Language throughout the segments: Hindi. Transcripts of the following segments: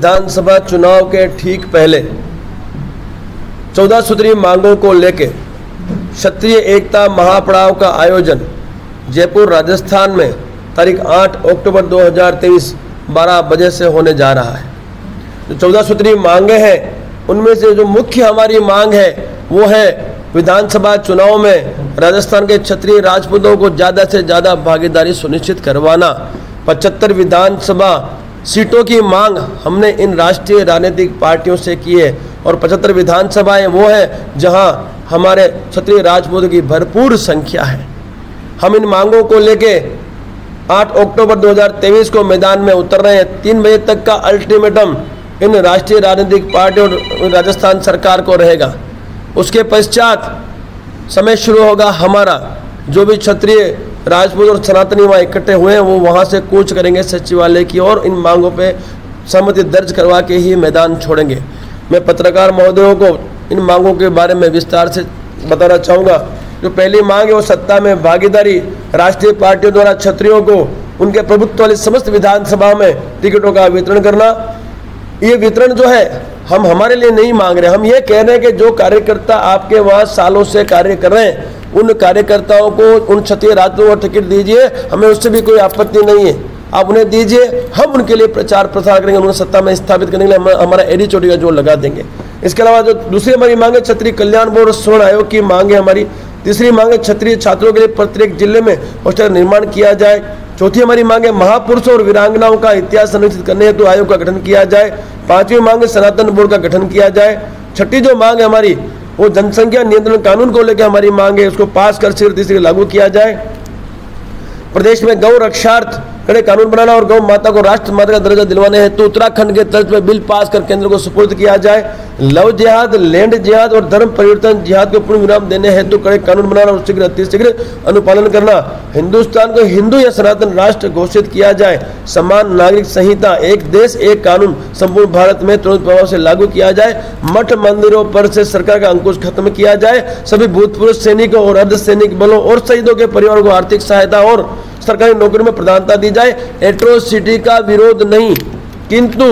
विधानसभा चुनाव के ठीक पहले 14 सूत्रीय मांगों को लेकर क्षत्रिय एकता महापड़ाव का आयोजन जयपुर राजस्थान में तारीख 8 अक्टूबर 2023 12 बजे से होने जा रहा है। जो 14 सूत्रीय मांगे हैं उनमें से जो मुख्य हमारी मांग है वो है विधानसभा चुनाव में राजस्थान के क्षत्रिय राजपूतों को ज़्यादा से ज़्यादा भागीदारी सुनिश्चित करवाना। 75 विधानसभा सीटों की मांग हमने इन राष्ट्रीय राजनीतिक पार्टियों से की है और 75 विधानसभाएं वो है जहां हमारे क्षत्रिय राजपूतों की भरपूर संख्या है। हम इन मांगों को लेके 8 अक्टूबर 2023 को मैदान में उतर रहे हैं। 3 बजे तक का अल्टीमेटम इन राष्ट्रीय राजनीतिक पार्टियों और राजस्थान सरकार को रहेगा। उसके पश्चात समय शुरू होगा हमारा। जो भी क्षत्रिय राजपूत और सनातनी वहाँ इकट्ठे हुए हैं वो वहाँ से कूच करेंगे सचिवालय की और इन मांगों पे सहमति दर्ज करवा के ही मैदान छोड़ेंगे। मैं पत्रकार महोदयों को इन मांगों के बारे में विस्तार से बताना चाहूँगा। जो पहली मांग है वो सत्ता में भागीदारी। राष्ट्रीय पार्टियों द्वारा क्षत्रियों को उनके प्रभुत्व वाली समस्त विधानसभा में टिकटों का वितरण करना। ये वितरण जो है हम हमारे लिए नहीं मांग रहे, हम ये कह रहे हैं कि जो कार्यकर्ता आपके वहाँ सालों से कार्य कर रहे हैं उन कार्यकर्ताओं को उन क्षत्रिय राजपूतों को टिकट दीजिए, हमें उससे भी कोई आपत्ति नहीं है। आप उन्हें दीजिए, हम उनके लिए प्रचार प्रसार करेंगे, उन्हें सत्ता में स्थापित करने के लिए हमारा एडी चोटी का जोर लगा देंगे। इसके अलावा जो दूसरी हमारी मांग है क्षत्रिय कल्याण बोर्ड स्वर्ण आयोग की मांग है हमारी। तीसरी मांग है क्षत्रिय छात्रों के लिए प्रत्येक जिले में हॉस्टल निर्माण किया जाए। चौथी हमारी मांग है महापुरुषों और वीरांगनाओं का इतिहास संरक्षित करने हेतु आयोग का गठन किया जाए। पांचवी मांग है सनातन बोर्ड का गठन किया जाए। छठी जो मांग है हमारी वो जनसंख्या नियंत्रण कानून को लेकर हमारी मांग है, उसको पास कर शीघ्र लागू किया जाए। प्रदेश में गौ रक्षार्थ कड़े कानून बनाना और गौ माता को राष्ट्र माता का दर्जा दिलवाने हेतु उत्तराखंड के तर्ज पर बिल पास कर केंद्र को सुपुर्द किया जाए। लव जिहाद, लैंड जिहाद और धर्म परिवर्तन जिहाद को पूर्ण विराम देने हेतु कड़े कानून बनाना और शीघ्र अतिशीघ्र अनुपालन करना। हिंदुस्तान को हिंदू या सनातन राष्ट्र घोषित किया जाए। समान नागरिक संहिता, एक देश एक कानून संपूर्ण भारत में तुरंत प्रभाव से लागू किया जाए। मठ मंदिरों पर से सरकार का अंकुश खत्म किया जाए। सभी भूतपूर्व सैनिकों और अर्धसैनिक बलों और शहीदों के परिवारों को आर्थिक सहायता और सरकारी नौकरी में प्रधानता दी जाए। एट्रोसिटी का विरोध नहीं किंतु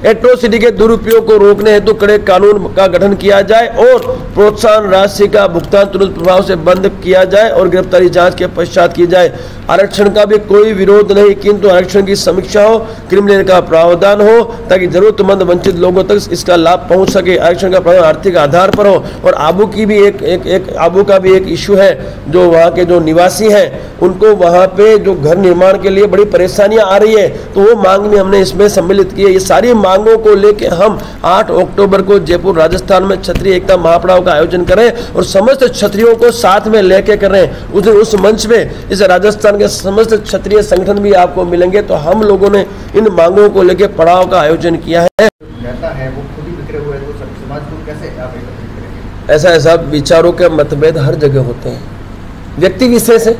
एट्रोसिटी के दुरुपयोग को रोकने हेतु कड़े कानून का गठन किया जाए और प्रोत्साहन राशि का भुगतान तुरंत प्रभाव से बंद किया जाए और गिरफ्तारी जांच के पश्चात की जाए। आरक्षण का भी कोई विरोध नहीं किंतु आरक्षण की समीक्षा हो, क्रिमिनल का प्रावधान हो ताकि जरूरतमंद वंचित लोगों तक इसका लाभ पहुंच सके। आरक्षण का प्रावधान आर्थिक आधार पर हो। और आबू की भी आबू का भी एक इशू है। जो वहाँ के जो निवासी हैं उनको वहाँ पे जो घर निर्माण के लिए बड़ी परेशानियां आ रही है तो वो मांग भी हमने इसमें सम्मिलित की है। ये सारी मांगों को लेके हम 8 अक्टूबर को जयपुर राजस्थान में क्षत्रिय एकता महापड़ाव का आयोजन करें और समस्त क्षत्रियों को साथ में लेके करें। उस मंच पे इस राजस्थान के समस्त क्षत्रिय संगठन भी आपको मिलेंगे। तो हम लोगों ने इन मांगों को लेके पड़ाव का आयोजन किया है। वो खुद ही बिखरे हुए तो समाज को कैसे आप एकत्रित करेंगे? ऐसा विचारों के मतभेद हर जगह होते हैं। व्यक्ति विशेष है,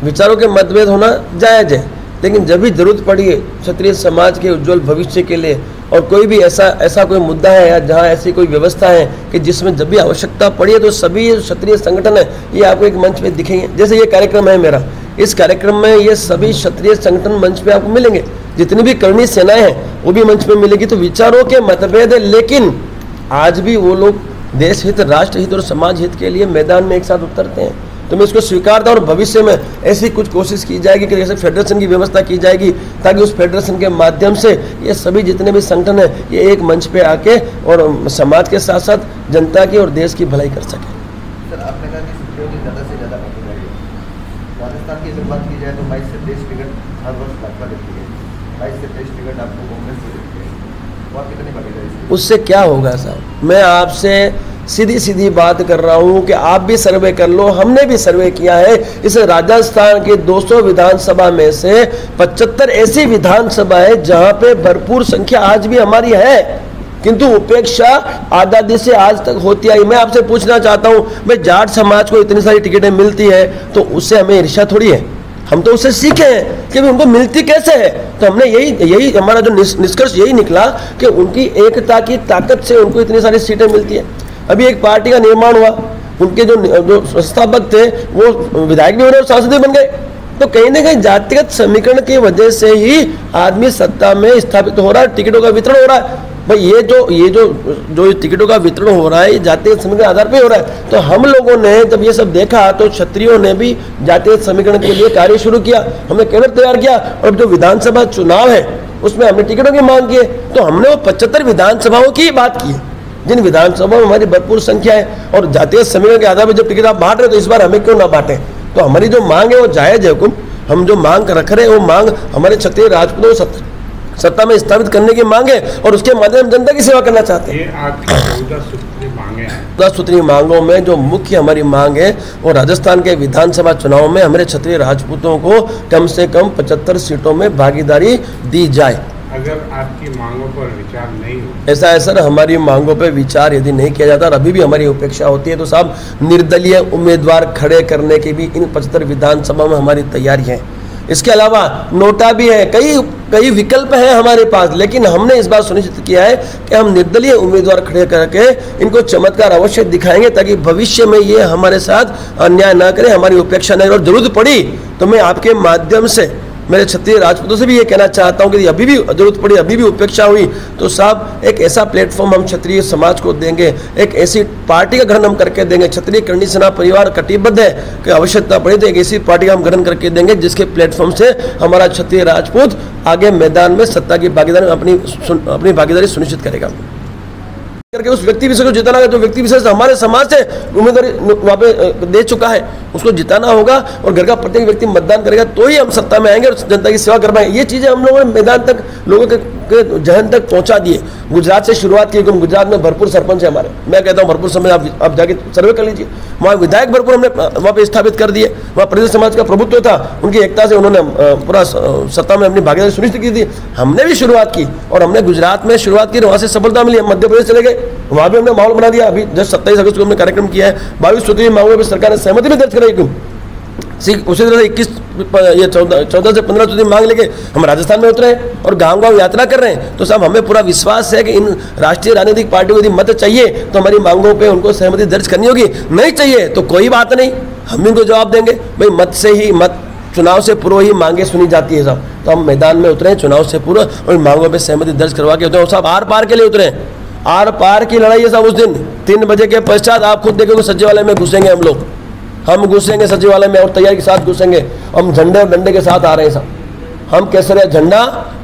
विचारों के मतभेद होना जायज है, लेकिन जब भी जरूरत पड़ी है क्षत्रिय समाज के उज्जवल भविष्य के लिए और कोई भी ऐसा कोई मुद्दा है या जहाँ ऐसी कोई व्यवस्था है कि जिसमें जब भी आवश्यकता पड़ी है तो सभी क्षत्रिय संगठन है ये आपको एक मंच पे दिखेंगे। जैसे ये कार्यक्रम है मेरा, इस कार्यक्रम में ये सभी क्षत्रिय संगठन मंच पे आपको मिलेंगे। जितनी भी करणी सेनाएं हैं वो भी मंच पे मिलेगी। तो विचारों के मतभेद है लेकिन आज भी वो लोग देश हित, राष्ट्र हित और समाज हित के लिए मैदान में एक साथ उतरते हैं। तो मैं इसको स्वीकारता हूँ और भविष्य में ऐसी कुछ कोशिश की जाएगी कि जैसे फेडरेशन की व्यवस्था की जाएगी ताकि उस फेडरेशन के माध्यम से ये सभी जितने भी संगठन हैं ये एक मंच पे आके और समाज के साथ साथ जनता की और देश की भलाई कर सके। सर आपने कहा कि क्षत्रियों की ज़्यादा से ज़्यादा भागीदारी है। राजस्थान की अगर बात की जाए तो 22 से 23 टिकट हर वर्ष भाजपा देती है, 22 से 23 टिकट आपको कांग्रेस से देती है। और कितनी भागीदारी? उससे क्या होगा साहब, मैं आपसे सीधी सीधी बात कर रहा हूं कि आप भी सर्वे कर लो, हमने भी सर्वे किया है। इस राजस्थान के 200 विधानसभा में से 75 ऐसी विधानसभा है जहां पे भरपूर संख्या आज भी हमारी है किंतु उपेक्षा आजादी से आज तक होती आई। मैं आपसे पूछना चाहता हूं, भाई जाट समाज को इतनी सारी टिकटें मिलती है तो उससे हमें ईर्ष्या थोड़ी है, हम तो उससे सीखे हैं कि उनको मिलती कैसे है। तो हमने यही हमारा जो निष्कर्ष यही निकला कि उनकी एकता की ताकत से उनको इतनी सारी सीटें मिलती है। अभी एक पार्टी का निर्माण हुआ, उनके जो संस्थापक थे वो विधायक भी बने और सांसद भी बन गए। तो कहीं ना कहीं जातिगत समीकरण की वजह से ही आदमी सत्ता में स्थापित हो रहा है, टिकटों का वितरण हो रहा है। भाई ये जो टिकटों का वितरण हो रहा है ये जातीय समीकरण के आधार पर हो रहा है। तो हम लोगों ने जब ये सब देखा तो क्षत्रियों ने भी जातीय समीकरण के लिए कार्य शुरू किया, हमने कैडर तैयार किया। और जो विधानसभा चुनाव है उसमें हमने टिकटों की मांग की है। तो हमने वो 75 विधानसभाओं की बात की है जिन विधानसभाओं में हमारी भरपूर संख्या है, और जातीय समीकरण के आधार पर जब टिकट आप बांट रहे तो इस बार हमें क्यों ना बांटे। तो हमारी जो मांग है वो जायज है हुकुम, हम जो मांग रख रहे हैं वो मांग हमारे क्षत्रिय राजपूतों को सत्ता में स्थापित करने की मांग है और उसके माध्यम जनता की सेवा करना चाहते हैं। ये आपकी 14 सूत्री मांगे हैं। 14 सूत्री मांगों में जो मुख्य हमारी मांग है वो राजस्थान के विधानसभा चुनाव में हमारे क्षत्रिय राजपूतों को कम से कम 75 सीटों में भागीदारी दी जाए। अगर आपकी मांगों पर विचार नहीं हो, ऐसा है सर, हमारी मांगों पर विचार यदि नहीं किया जाता और अभी भी हमारी उपेक्षा होती है तो साहब निर्दलीय उम्मीदवार खड़े करने की भी इन 75 विधानसभा में हमारी तैयारी है। इसके अलावा नोटा भी है, कई विकल्प हैं हमारे पास, लेकिन हमने इस बात सुनिश्चित किया है कि हम निर्दलीय उम्मीदवार खड़े करके इनको चमत्कार अवश्य दिखाएंगे ताकि भविष्य में ये हमारे साथ अन्याय ना करें, हमारी उपेक्षा नहीं। और जरूरत पड़ी तो मैं आपके माध्यम से मेरे क्षत्रिय राजपूतों से भी ये कहना चाहता हूँ कि अभी भी जरूरत पड़ी, अभी भी उपेक्षा हुई तो साहब एक ऐसा प्लेटफॉर्म हम क्षत्रिय समाज को देंगे, एक ऐसी पार्टी का गठन हम करके देंगे। क्षत्रिय करणी सेना परिवार कटिबद्ध है कि आवश्यकता पड़ी तो एक ऐसी पार्टी का हम गठन करके देंगे जिसके प्लेटफॉर्म से हमारा क्षत्रिय राजपूत आगे मैदान में सत्ता की भागीदारी अपनी भागीदारी सुनिश्चित करेगा करके उस व्यक्ति विशेष को जिताना है जो व्यक्ति विशेष हमारे समाज से उम्मीदवारी वहाँ पे दे चुका है, उसको जिताना होगा और घर का प्रत्येक व्यक्ति मतदान करेगा तो ही हम सत्ता में आएंगे और जनता की सेवा कर पाएंगे। ये चीज़ें हम लोगों ने मैदान तक लोगों के जहन तक पहुंचा दिए। गुजरात से शुरुआत की, क्योंकि गुजरात में भरपूर सरपंच है हमारे, मैं कहता हूँ भरपूर समय आप जाके सर्वे कर लीजिए, वहाँ विधायक भरपूर हमने वहाँ पे स्थापित कर दिए। वहाँ प्रदेश समाज का प्रभुत्व था, उनकी एकता से उन्होंने पूरा सत्ता में अपनी भागीदारी सुनिश्चित की थी। हमने भी शुरुआत की और हमने गुजरात में शुरुआत की, वहाँ से सफलता मिली। हम मध्य प्रदेश चले गए, वहाँ भी हमने माहौल बना दिया। अभी जस्ट 27 अगस्त को हमने कार्यक्रम किया है, 22 सूत्री मांगों पर सरकार ने सहमति भी दर्ज कराई। क्यों उसी तरह 14 से 15 सूत्री मांग लेके हम राजस्थान में उतरे और गांव-गांव यात्रा कर रहे हैं। तो साहब हमें पूरा विश्वास है कि इन राष्ट्रीय राजनीतिक पार्टियों को यदि मत चाहिए तो हमारी मांगों पे उनको सहमति दर्ज करनी होगी, नहीं चाहिए तो कोई बात नहीं, हम इनको जवाब देंगे। भाई मत से ही मत चुनाव से पूर्व ही मांगे सुनी जाती है साहब। तो हम मैदान में उतरे चुनाव से पूर्व और मांगों पर सहमति दर्ज करवा के उतरे साहब। आर पार के लिए उतरे, आर पार की लड़ाई है साहब। उस दिन 3 बजे के पश्चात आप खुद देखोगे सचिवालय में घुसेंगे हम घुसेंगे सचिवालय में और तैयारी के साथ घुसेंगे। हम झंडे और डंडे के साथ आ रहे हैं साहब, हम केसरिया झंडा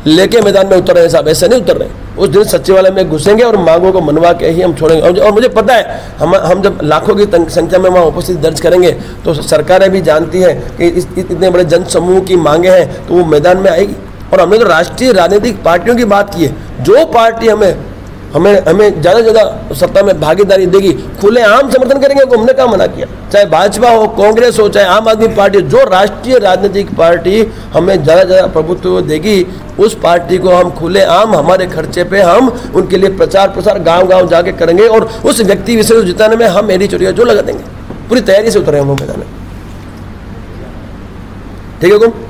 लेके मैदान में उतर रहे हैं साहब, ऐसे नहीं उतर रहे। उस दिन सचिवालय में घुसेंगे और मांगों को मनवा के ही हम छोड़ेंगे। और मुझे पता है हम जब लाखों की संख्या में वहाँ उपस्थित दर्ज करेंगे तो सरकारें भी जानती है कि इतने बड़े जन समूह की मांगे हैं तो वो मैदान में आएगी। और हमने तो राष्ट्रीय राजनीतिक पार्टियों की बात की है, जो पार्टी हमें ज़्यादा से ज़्यादा सत्ता में भागीदारी देगी खुले आम समर्थन करेंगे। तो हमने क्या मना किया, चाहे भाजपा हो, कांग्रेस हो, चाहे आम आदमी पार्टी, जो राष्ट्रीय राजनीतिक पार्टी हमें ज़्यादा से ज़्यादा प्रभुत्व देगी उस पार्टी को हम खुले आम हमारे खर्चे पे हम उनके लिए प्रचार प्रसार गांव-गांव जाके करेंगे और उस व्यक्ति विशेष को जिताने में हम एडी चोरिया जो लगा देंगे। पूरी तैयारी से उतरे हम मैदान में, ठीक है हुकुम।